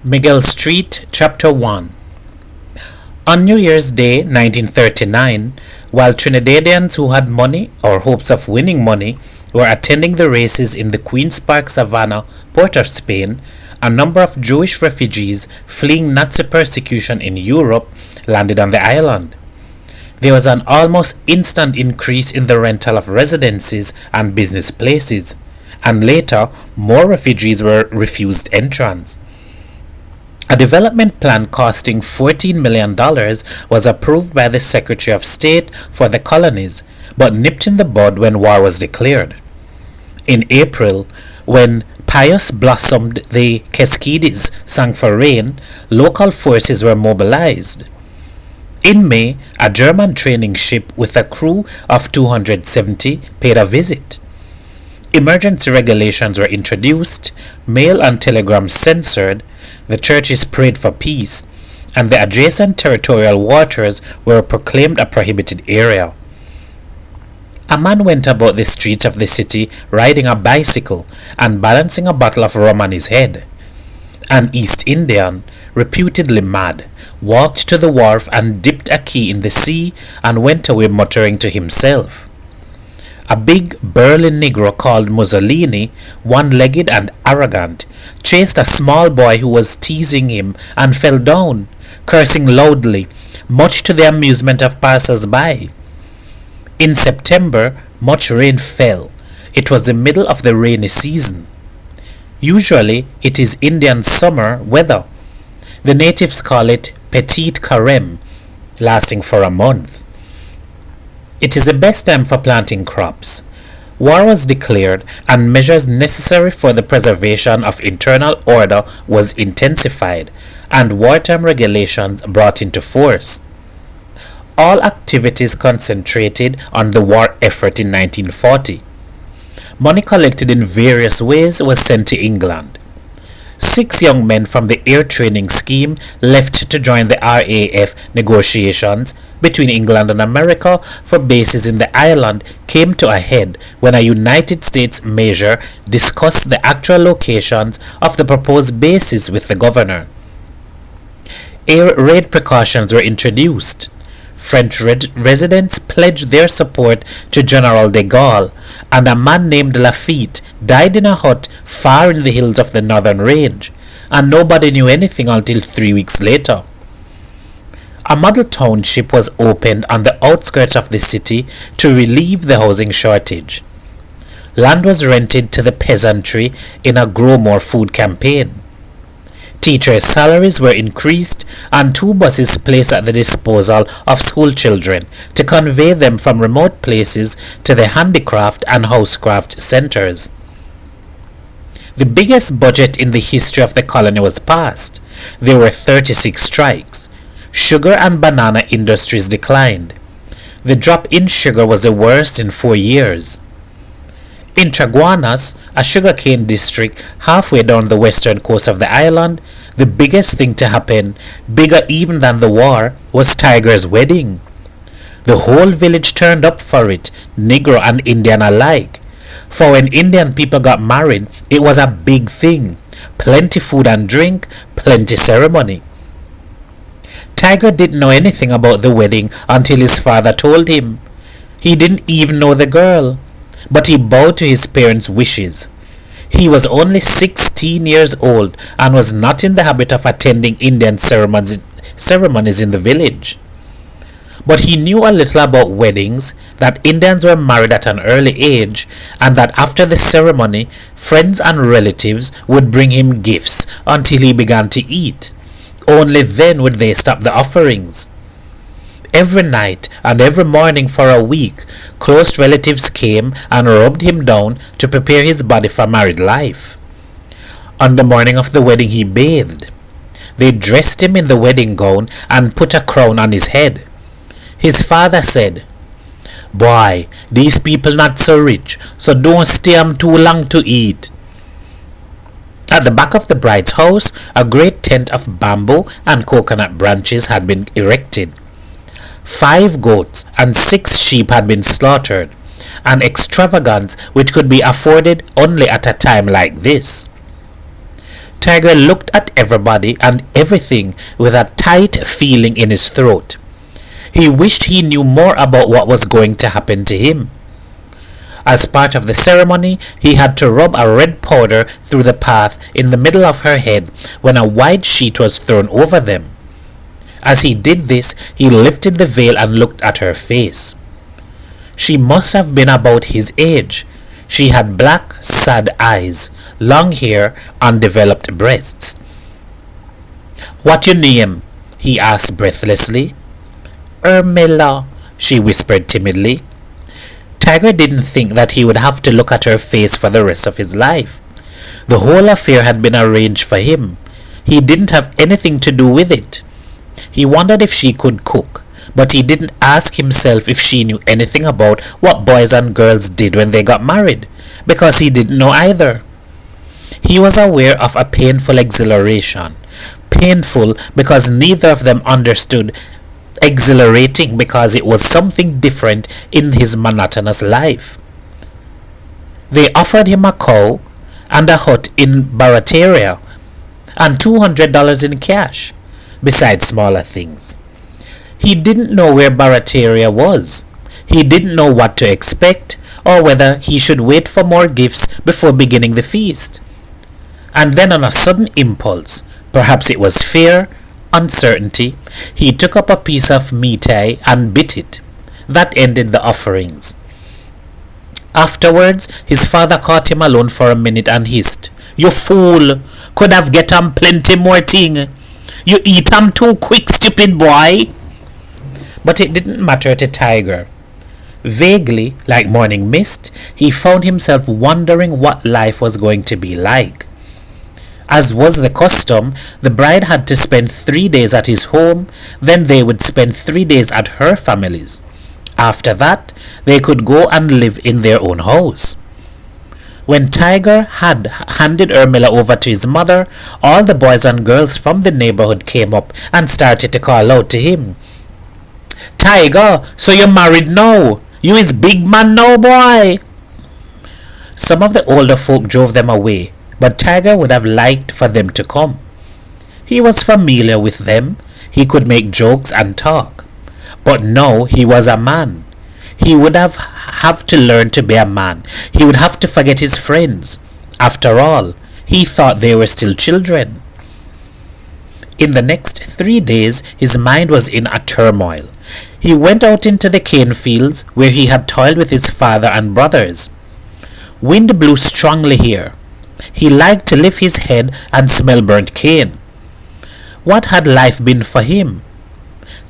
Miguel Street, Chapter 1. On New Year's Day 1939, while Trinidadians who had money or hopes of winning money were attending the races in the Queen's Park Savannah, Port of Spain, a number of Jewish refugees fleeing Nazi persecution in Europe landed on the island. There was an almost instant increase in the rental of residences and business places, and later more refugees were refused entrance. A development plan costing $14 million was approved by the Secretary of State for the colonies, but nipped in the bud when war was declared. In April, when pious blossomed the Cascades sang for rain, local forces were mobilized. In May, a German training ship with a crew of 270 paid a visit. Emergency regulations were introduced, mail and telegrams censored, the churches prayed for peace, and the adjacent territorial waters were proclaimed a prohibited area. A man went about the streets of the city riding a bicycle and balancing a bottle of rum on his head. An East Indian, reputedly mad, walked to the wharf and dipped a key in the sea and went away muttering to himself. A big burly Negro called Mussolini, one-legged and arrogant, chased a small boy who was teasing him and fell down, cursing loudly, much to the amusement of passers-by. In September, much rain fell. It was the middle of the rainy season. Usually, it is Indian summer weather. The natives call it Petit Carême, lasting for a month. It is the best time for planting crops. War was declared and measures necessary for the preservation of internal order was intensified and wartime regulations brought into force. All activities concentrated on the war effort in 1940. Money collected in various ways was sent to England. 6 young men from the air training scheme left to join the RAF negotiations between England and America for bases in the island came to a head when a United States measure discussed the actual locations of the proposed bases with the governor. Air raid precautions were introduced. French residents pledged their support to General de Gaulle, and a man named Lafitte died in a hut far in the hills of the northern range, and nobody knew anything until 3 weeks later. A model township was opened on the outskirts of the city to relieve the housing shortage. Land was rented to the peasantry in a Grow More Food campaign. Teachers' salaries were increased and 2 buses placed at the disposal of school children to convey them from remote places to the handicraft and housecraft centers. The biggest budget in the history of the colony was passed. There were 36 strikes. Sugar and banana industries declined. The drop in sugar was the worst in 4 years. In Traguanas, a sugarcane district halfway down the western coast of the island, the biggest thing to happen, bigger even than the war, was Tiger's wedding. The whole village turned up for it, Negro and Indian alike. For when Indian people got married, it was a big thing. Plenty food and drink, plenty ceremony. Tiger didn't know anything about the wedding until his father told him. He didn't even know the girl, but he bowed to his parents' wishes. He was only 16 years old and was not in the habit of attending Indian ceremonies in the village. But he knew a little about weddings, that Indians were married at an early age, and that after the ceremony, friends and relatives would bring him gifts until he began to eat. Only then would they stop the offerings. Every night and every morning for a week, close relatives came and rubbed him down to prepare his body for married life. On the morning of the wedding he bathed. They dressed him in the wedding gown and put a crown on his head. His father said, "Boy, these people not so rich, so don't stay 'em too long to eat." At the back of the bride's house, a great tent of bamboo and coconut branches had been erected. 5 goats and 6 sheep had been slaughtered, an extravagance which could be afforded only at a time like this. Tiger looked at everybody and everything with a tight feeling in his throat. He wished he knew more about what was going to happen to him. As part of the ceremony, he had to rub a red powder through the path in the middle of her head when a white sheet was thrown over them. As he did this, he lifted the veil and looked at her face. She must have been about his age. She had black, sad eyes, long hair, undeveloped breasts. "What your name?" he asked breathlessly. "Ermila," she whispered timidly. Tiger didn't think that he would have to look at her face for the rest of his life. The whole affair had been arranged for him. He didn't have anything to do with it. He wondered if she could cook, but he didn't ask himself if she knew anything about what boys and girls did when they got married, because he didn't know either. He was aware of a painful exhilaration. Painful because neither of them understood. Exhilarating because it was something different in his monotonous life. They offered him a cow and a hut in Barataria and $200 in cash, besides smaller things. He didn't know where Barataria was. He didn't know what to expect or whether he should wait for more gifts before beginning the feast. And then on a sudden impulse, perhaps it was fear, uncertainty, he took up a piece of meatai and bit it. That ended the offerings. Afterwards, his father caught him alone for a minute and hissed, "You fool! Could have get 'em plenty more thing. You eat 'em too quick, stupid boy!" But it didn't matter to Tiger. Vaguely, like morning mist, he found himself wondering what life was going to be like. As was the custom, the bride had to spend 3 days at his home, then they would spend 3 days at her family's. After that, they could go and live in their own house. When Tiger had handed Ermila over to his mother, all the boys and girls from the neighborhood came up and started to call out to him. "Tiger, so you're married now? You is big man now, boy!" Some of the older folk drove them away, but Tiger would have liked for them to come. He was familiar with them. He could make jokes and talk. But now he was a man. He would have to learn to be a man. He would have to forget his friends. After all, he thought they were still children. In the next 3 days, his mind was in a turmoil. He went out into the cane fields where he had toiled with his father and brothers. Wind blew strongly here. He liked to lift his head and smell burnt cane. What had life been for him?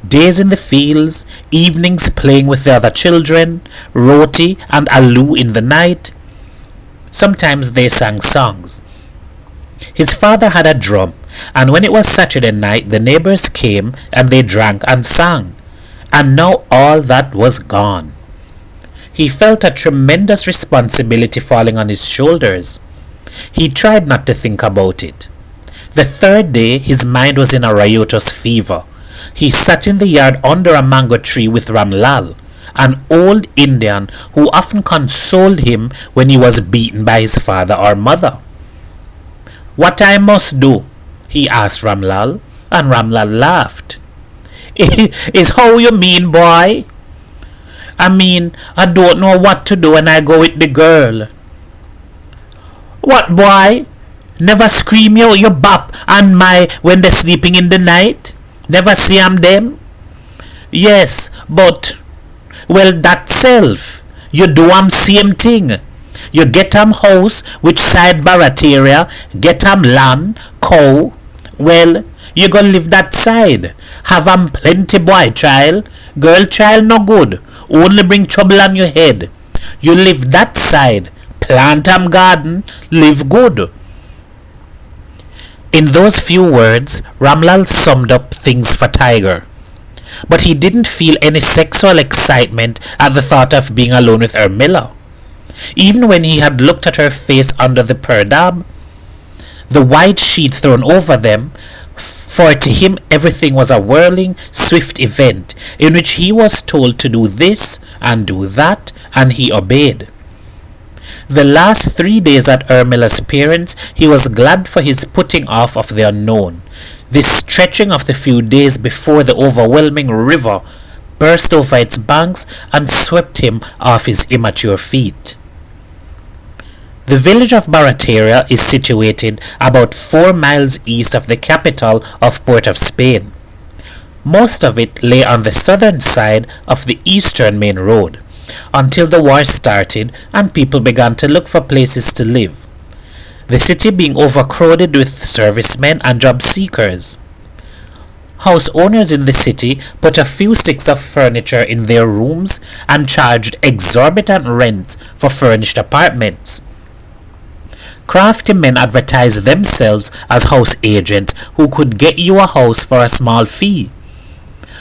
Days in the fields, evenings playing with the other children, roti and aloo in the night. Sometimes they sang songs. His father had a drum, and when it was Saturday night, the neighbors came and they drank and sang. And now all that was gone. He felt a tremendous responsibility falling on his shoulders. He tried not to think about it. The third day, his mind was in a riotous fever. He sat in the yard under a mango tree with Ramlal, an old Indian who often consoled him when he was beaten by his father or mother. "What I must do?" he asked Ramlal, and Ramlal laughed. "Is how you mean, boy?" "I mean, I don't know what to do when I go with the girl." "What, boy? Never scream out your bap and my when they're sleeping in the night? Never see 'em them?" "Yes, but..." "Well, that self. You do 'em same thing. You get 'em house, which side Barataria, get 'em land, cow. Well, you go live that side. Have 'em plenty boy child. Girl child no good. Only bring trouble on your head. You live that side. Plant 'em garden. Live good." In those few words, Ramlal summed up things for Tiger. But he didn't feel any sexual excitement at the thought of being alone with Ermila. Even when he had looked at her face under the perdab, the white sheet thrown over them, for to him everything was a whirling, swift event in which he was told to do this and do that, and he obeyed. The last 3 days at Ermila's parents, he was glad for his putting off of the unknown, this stretching of the few days before the overwhelming river burst over its banks and swept him off his immature feet. The village of Barataria is situated about 4 miles east of the capital of Port of Spain. Most of it lay on the southern side of the eastern main road, until the war started and people began to look for places to live, the city being overcrowded with servicemen and job seekers. House owners in the city put a few sticks of furniture in their rooms and charged exorbitant rents for furnished apartments. Crafty men advertised themselves as house agents who could get you a house for a small fee.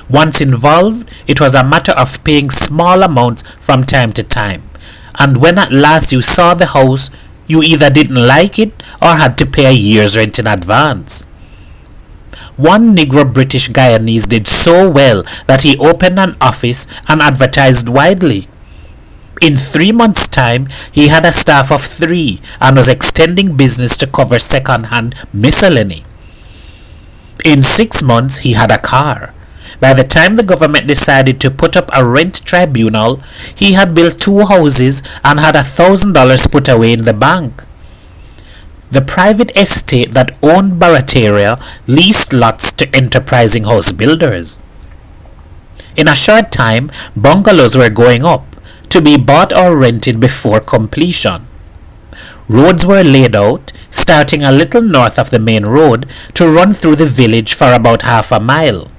Once involved, it was a matter of paying small amounts from time to time, and when at last you saw the house, you either didn't like it or had to pay a year's rent in advance. One Negro British Guyanese did so well that he opened an office and advertised widely. In 3 months' time, he had a staff of 3 and was extending business to cover second-hand miscellany. In 6 months, he had a car. By the time the government decided to put up a rent tribunal, he had built 2 houses and had $1,000 put away in the bank. The private estate that owned Barataria leased lots to enterprising house builders. In a short time, bungalows were going up, to be bought or rented before completion. Roads were laid out, starting a little north of the main road, to run through the village for about half a mile.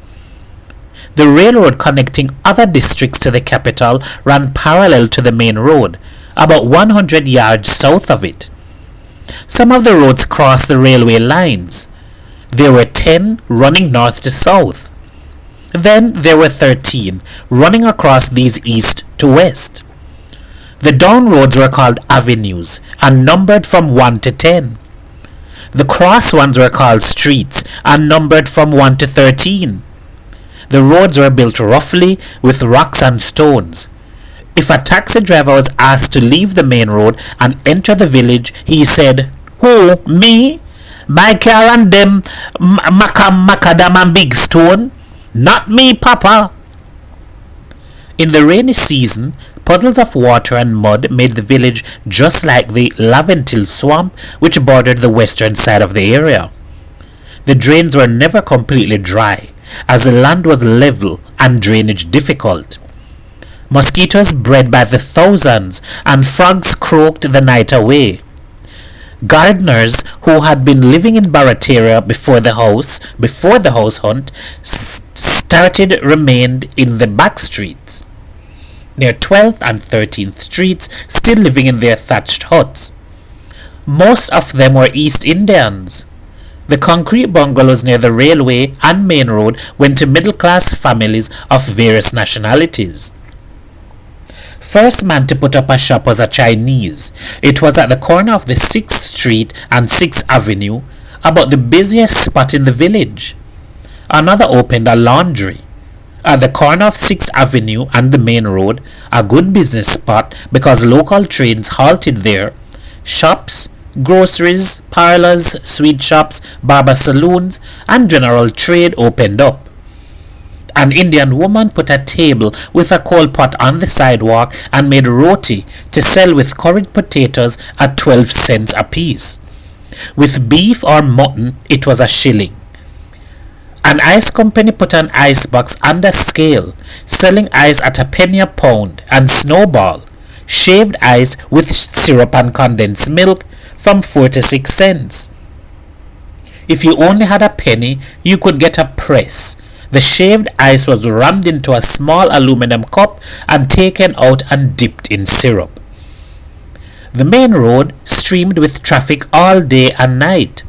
The railroad connecting other districts to the capital ran parallel to the main road, about 100 yards south of it. Some of the roads crossed the railway lines. There were 10 running north to south. Then there were 13 running across these east to west. The down roads were called avenues and numbered from 1 to 10. The cross ones were called streets and numbered from 1 to 13. The roads were built roughly with rocks and stones. If a taxi driver was asked to leave the main road and enter the village, he said, "Who, me? My car and them macadam and big stone? Not me, Papa." In the rainy season, puddles of water and mud made the village just like the Laventil swamp which bordered the western side of the area. The drains were never completely dry, as the land was level and drainage difficult. Mosquitoes bred by the thousands and frogs croaked the night away. Gardeners who had been living in Barataria before the house hunt started remained in the back streets, near 12th and 13th streets, still living in their thatched huts. Most of them were East Indians. The concrete bungalows near the railway and main road went to middle-class families of various nationalities. First man to put up a shop was a Chinese. It was at the corner of the 6th Street and 6th Avenue, about the busiest spot in the village. Another opened a laundry. At the corner of 6th Avenue and the main road, a good business spot because local trains halted there. Shops, groceries, parlors, sweet shops, barber saloons, and general trade opened up. An Indian woman put a table with a coal pot on the sidewalk and made roti to sell with curried potatoes at 12 cents apiece. With beef or mutton, it was a shilling. An ice company put an ice box under scale, selling ice at a penny a pound, and Snowball, shaved ice with syrup and condensed milk, from 4 to 6 cents. If you only had a penny, you could get a press. The shaved ice was rammed into a small aluminum cup and taken out and dipped in syrup. The main road streamed with traffic all day and night.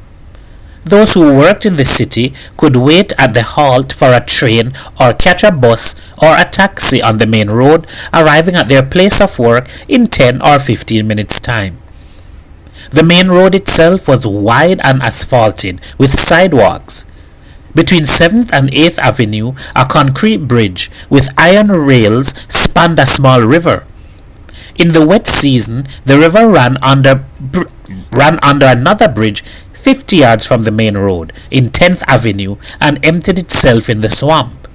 Those who worked in the city could wait at the halt for a train or catch a bus or a taxi on the main road, arriving at their place of work in 10 or 15 minutes' time. The main road itself was wide and asphalted with sidewalks. Between 7th and 8th Avenue, a concrete bridge with iron rails spanned a small river. In the wet season, the river ran under another bridge 50 yards from the main road in 10th Avenue and emptied itself in the swamp.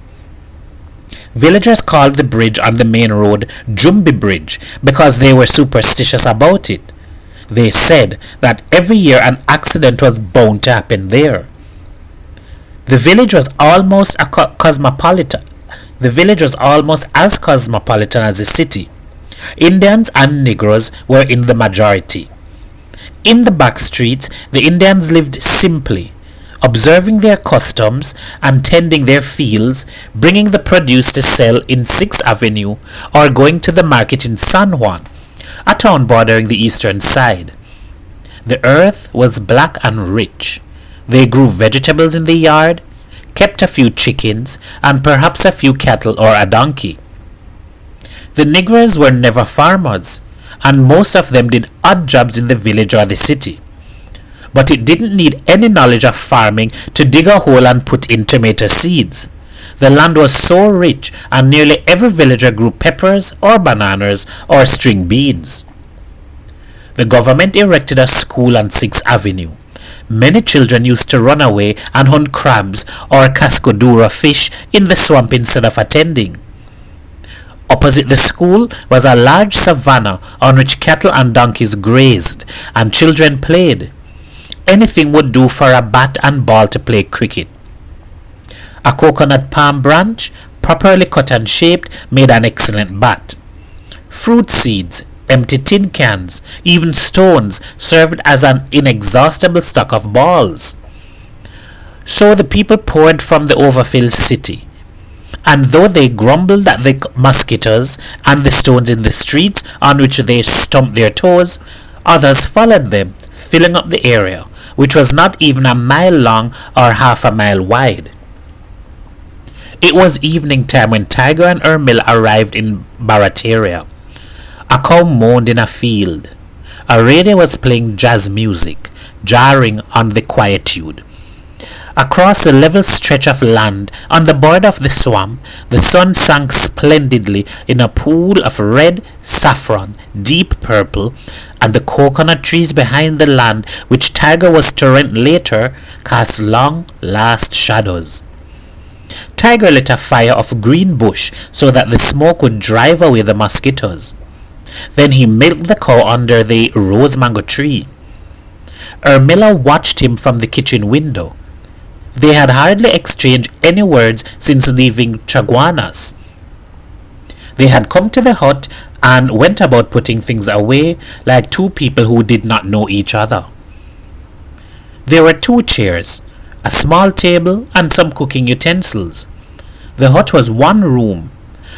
Villagers called the bridge on the main road Jumbi Bridge because they were superstitious about it. They said that every year an accident was bound to happen there. The village was almost cosmopolitan. The village was almost as cosmopolitan as the city. Indians and Negroes were in the majority. In the back streets, the Indians lived simply, observing their customs and tending their fields, bringing the produce to sell in 6th Avenue or going to the market in San Juan, a town bordering the eastern side. The earth was black and rich. They grew vegetables in the yard, kept a few chickens, and perhaps a few cattle or a donkey. The Negroes were never farmers, and most of them did odd jobs in the village or the city. But it didn't need any knowledge of farming to dig a hole and put in tomato seeds. The land was so rich, and nearly every villager grew peppers or bananas or string beans. The government erected a school on 6th Avenue. Many children used to run away and hunt crabs or cascodura fish in the swamp instead of attending. Opposite the school was a large savanna on which cattle and donkeys grazed, and children played. Anything would do for a bat and ball to play cricket. A coconut palm branch, properly cut and shaped, made an excellent bat. Fruit seeds, empty tin cans, even stones served as an inexhaustible stock of balls. So the people poured from the overfilled city. And though they grumbled at the mosquitoes and the stones in the streets on which they stumped their toes, others followed them, filling up the area, which was not even a mile long or half a mile wide. It was evening time when Tiger and Ermil arrived in Barataria. A cow moaned in a field. A radio was playing jazz music, jarring on the quietude. Across the level stretch of land on the border of the swamp, the sun sank splendidly in a pool of red saffron, deep purple, and the coconut trees behind the land, which Tiger was to rent later, cast long last shadows. Tiger lit a fire of green bush so that the smoke would drive away the mosquitoes. Then he milked the cow under the rose mango tree. Ermila watched him from the kitchen window. They had hardly exchanged any words since leaving Chaguanas. They had come to the hut and went about putting things away like two people who did not know each other. There were 2 chairs, a small table, and some cooking utensils. The hut was 1 room.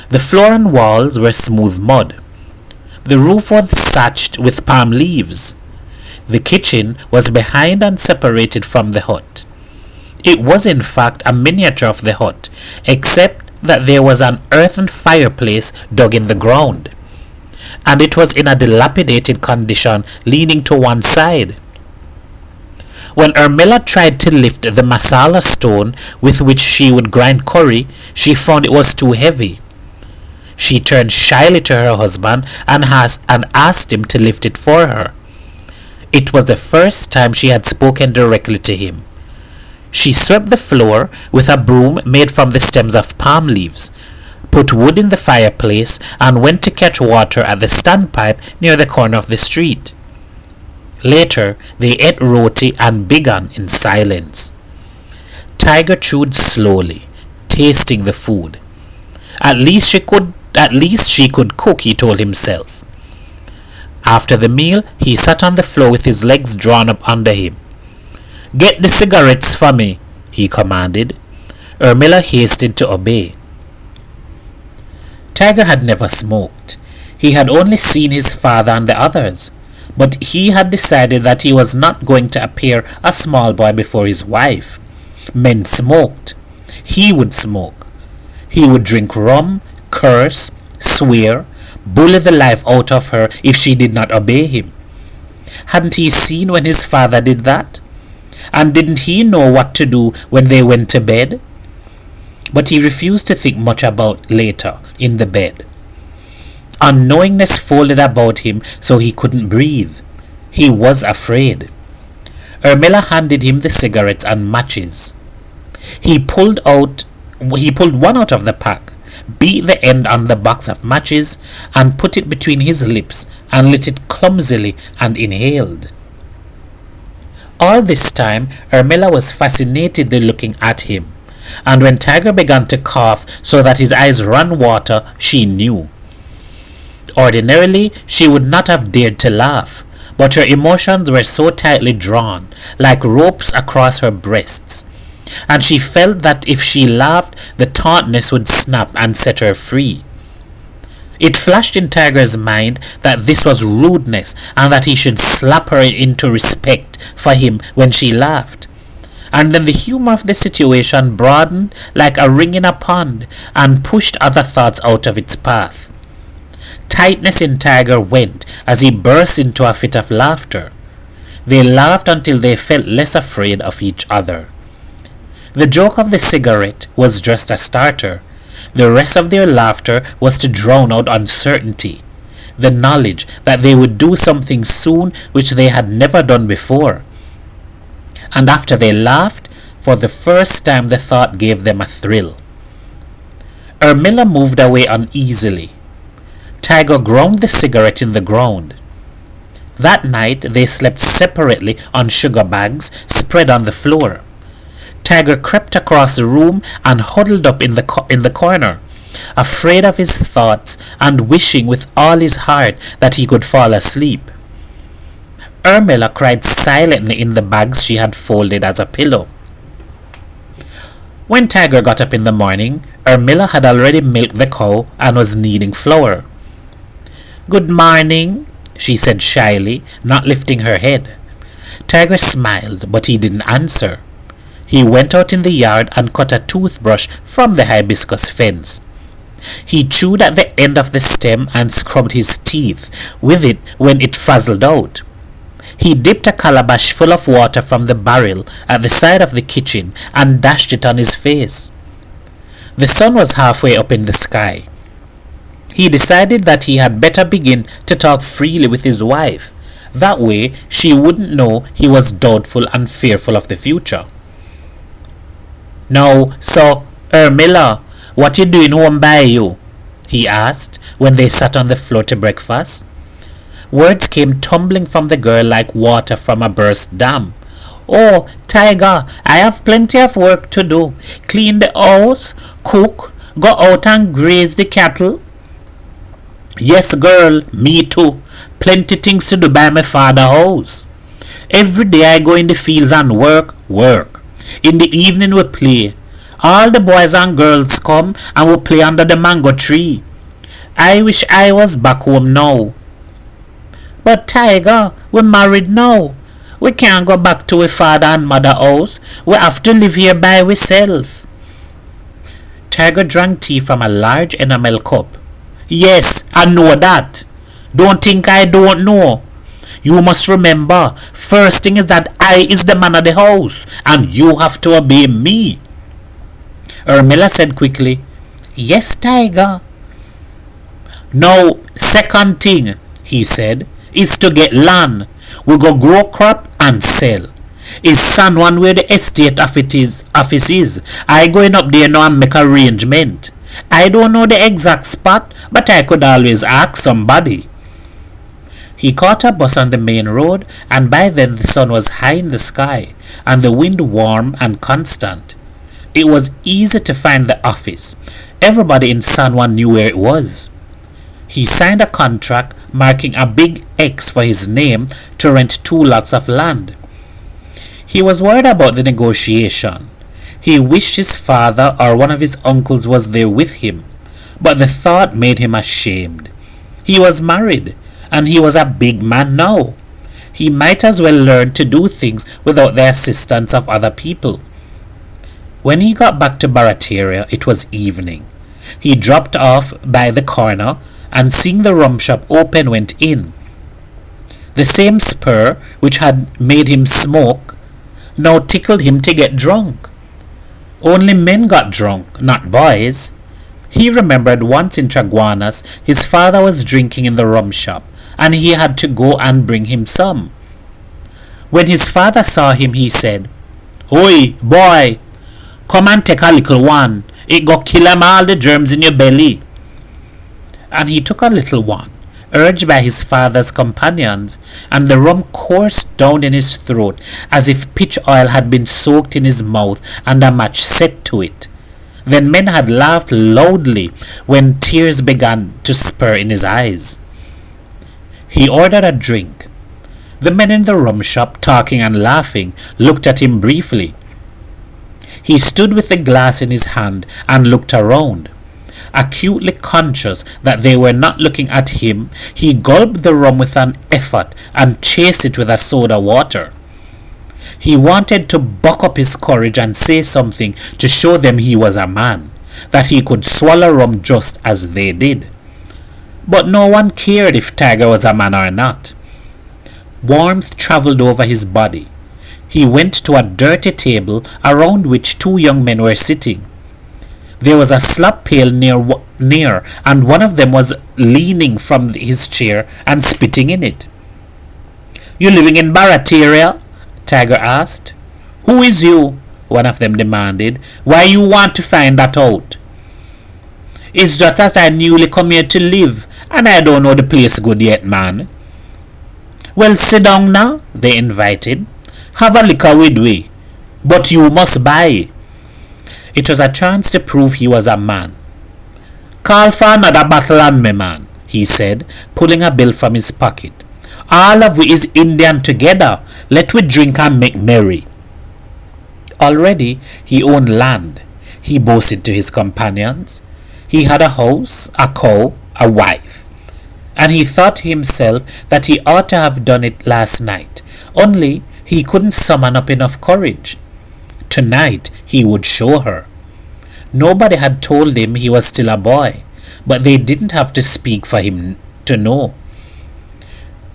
The floor and walls were smooth mud. The roof was thatched with palm leaves. The kitchen was behind and separated from the hut. It was in fact a miniature of the hut, except that there was an earthen fireplace dug in the ground, and it was in a dilapidated condition, leaning to one side. When Ermila tried to lift the masala stone with which she would grind curry, she found it was too heavy. She turned shyly to her husband and asked him to lift it for her. It was the first time she had spoken directly to him. She swept the floor with a broom made from the stems of palm leaves, put wood in the fireplace, and went to catch water at the standpipe near the corner of the street. Later, they ate roti and bigan in silence. Tiger chewed slowly, tasting the food. At least she could cook, he told himself. After the meal, he sat on the floor with his legs drawn up under him. "Get the cigarettes for me," he commanded. Ermila hastened to obey. Tiger had never smoked. He had only seen his father and the others, but he had decided that he was not going to appear a small boy before his wife. Men smoked. He would smoke. He would drink rum, curse, swear, bully the life out of her if she did not obey him. Hadn't he seen when his father did that? And didn't he know what to do when they went to bed? But he refused to think much about later in the bed. Unknowingness folded about him so he couldn't breathe. He was afraid. Ermila handed him the cigarettes and matches. He pulled one out of the pack, beat the end on the box of matches, and put it between his lips and lit it clumsily and inhaled. All this time, Ermila was fascinatedly looking at him, and when Tiger began to cough so that his eyes ran water, she knew. Ordinarily, she would not have dared to laugh, but her emotions were so tightly drawn, like ropes across her breasts, and she felt that if she laughed, the tautness would snap and set her free. It flashed in Tiger's mind that this was rudeness and that he should slap her into respect for him when she laughed. And then the humor of the situation broadened like a ring in a pond and pushed other thoughts out of its path. Tightness in Tiger went as he burst into a fit of laughter. They laughed until they felt less afraid of each other. The joke of the cigarette was just a starter. The rest of their laughter was to drown out uncertainty, the knowledge that they would do something soon which they had never done before. And after they laughed, for the first time the thought gave them a thrill. Ermila moved away uneasily. Tiger ground the cigarette in the ground. That night they slept separately on sugar bags spread on the floor. Tiger crept across the room and huddled up in the corner, afraid of his thoughts and wishing with all his heart that he could fall asleep. Ermila cried silently in the bags she had folded as a pillow. When Tiger got up in the morning, Ermila had already milked the cow and was kneading flour. "Good morning," she said shyly, not lifting her head. Tiger smiled, but he didn't answer. He went out in the yard and cut a toothbrush from the hibiscus fence. He chewed at the end of the stem and scrubbed his teeth with it when it frazzled out. He dipped a calabash full of water from the barrel at the side of the kitchen and dashed it on his face. The sun was halfway up in the sky. He decided that he had better begin to talk freely with his wife. That way she wouldn't know he was doubtful and fearful of the future. "Now, so, Ermila, what you doing home by you?" he asked when they sat on the floor to breakfast. Words came tumbling from the girl like water from a burst dam. "Oh, Tiger, I have plenty of work to do. Clean the house, cook, go out and graze the cattle." "Yes, girl, me too. Plenty things to do by my father's house. Every day I go in the fields and work. In the evening we play. All the boys and girls come and we play under the mango tree. I wish I was back home now." "But Tiger, we're married now. We can't go back to our father and mother house. We have to live here by ourselves." Tiger drank tea from a large enamel cup. "Yes, I know that. Don't think I don't know. You must remember, first thing is that I is the man of the house, and you have to obey me." Ermila said quickly, "Yes, Tiger." "Now, second thing," he said, "is to get land. We go grow crop and sell. Is San Juan where the estate office is? I going up there now and make arrangement. I don't know the exact spot, but I could always ask somebody." He caught a bus on the main road, and by then the sun was high in the sky, and the wind warm and constant. It was easy to find the office. Everybody in San Juan knew where it was. He signed a contract marking a big X for his name to rent 2 lots of land. He was worried about the negotiation. He wished his father or one of his uncles was there with him, but the thought made him ashamed. He was married, and he was a big man now. He might as well learn to do things without the assistance of other people. When he got back to Barataria, it was evening. He dropped off by the corner and seeing the rum shop open went in. The same spur which had made him smoke now tickled him to get drunk. Only men got drunk, not boys. He remembered once in Chaguanas his father was drinking in the rum shop, and he had to go and bring him some. When his father saw him, he said, "Oi, boy, come and take a little one. It go kill 'em all the germs in your belly." And he took a little one, urged by his father's companions, and the rum coursed down in his throat as if pitch oil had been soaked in his mouth and a match set to it. Then men had laughed loudly when tears began to spur in his eyes. He ordered a drink. The men in the rum shop, talking and laughing, looked at him briefly. He stood with the glass in his hand and looked around. Acutely conscious that they were not looking at him, he gulped the rum with an effort and chased it with a soda water. He wanted to buck up his courage and say something to show them he was a man, that he could swallow rum just as they did. But no one cared if Tiger was a man or not. Warmth travelled over his body. He went to a dirty table around which two young men were sitting. There was a slop pail near, and one of them was leaning from his chair and spitting in it. "You living in Barataria?" Tiger asked. "Who is you?" one of them demanded. "Why you want to find that out?" "It's just as I newly come here to live, and I don't know the place good yet, man." "Well, sit down now," they invited. "Have a liquor with we, but you must buy." It was a chance to prove he was a man. "Call for another bottle on me, man," he said, pulling a bill from his pocket. "All of we is Indian together. Let we drink and make merry." Already he owned land, he boasted to his companions. He had a house, a cow, a wife. And he thought to himself that he ought to have done it last night, only he couldn't summon up enough courage. Tonight he would show her. Nobody had told him he was still a boy, but they didn't have to speak for him to know.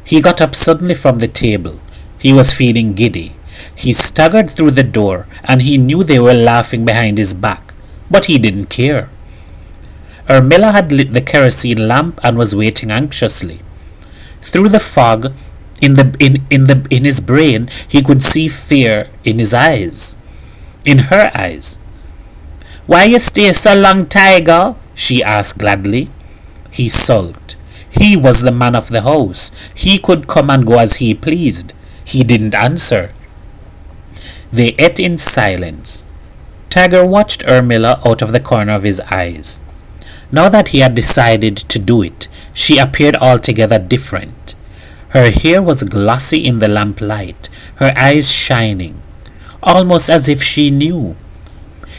He got up suddenly from the table. He was feeling giddy. He staggered through the door, and he knew they were laughing behind his back, but he didn't care. Ermila had lit the kerosene lamp and was waiting anxiously. Through the fog in his brain, he could see fear in his eyes. In her eyes. "Why you stay so long, Tiger?" she asked gladly. He sulked. He was the man of the house. He could come and go as he pleased. He didn't answer. They ate in silence. Tiger watched Ermila out of the corner of his eyes. Now that he had decided to do it, she appeared altogether different. Her hair was glossy in the lamplight, her eyes shining, almost as if she knew.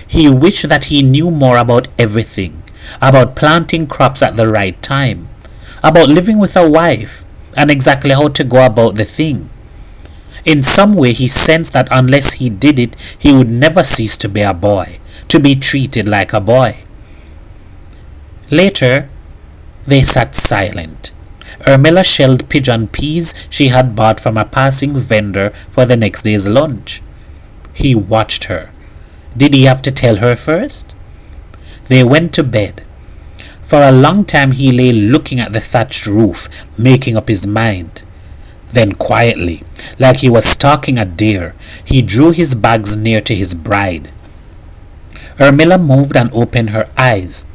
He wished that he knew more about everything, about planting crops at the right time, about living with a wife, and exactly how to go about the thing. In some way he sensed that unless he did it, he would never cease to be a boy, to be treated like a boy. Later, they sat silent. Ermila shelled pigeon peas she had bought from a passing vendor for the next day's lunch. He watched her. Did he have to tell her first? They went to bed. For a long time he lay looking at the thatched roof, making up his mind. Then quietly, like he was stalking a deer, he drew his bags near to his bride. Ermila moved and opened her eyes.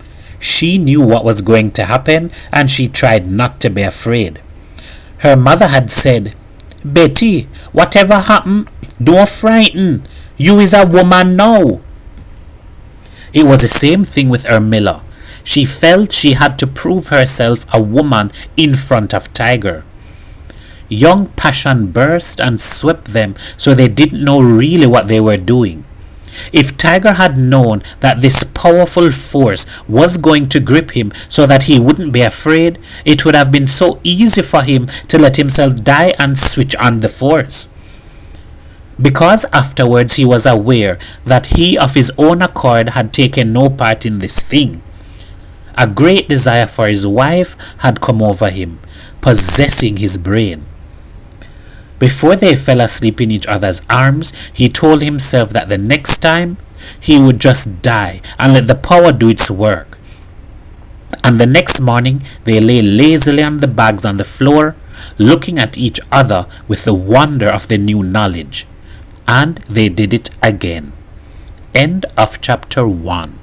She knew what was going to happen, and she tried not to be afraid. Her mother had said, "Betty, whatever happen, don't frighten. You is a woman now." It was the same thing with Ermila. She felt she had to prove herself a woman in front of Tiger. Young passion burst and swept them so they didn't know really what they were doing. If Tiger had known that this powerful force was going to grip him so that he wouldn't be afraid, it would have been so easy for him to let himself die and switch on the force. Because afterwards he was aware that he of his own accord had taken no part in this thing. A great desire for his wife had come over him, possessing his brain. Before they fell asleep in each other's arms, he told himself that the next time he would just die and let the power do its work. And the next morning they lay lazily on the bags on the floor, looking at each other with the wonder of the new knowledge. And they did it again. End of chapter 1.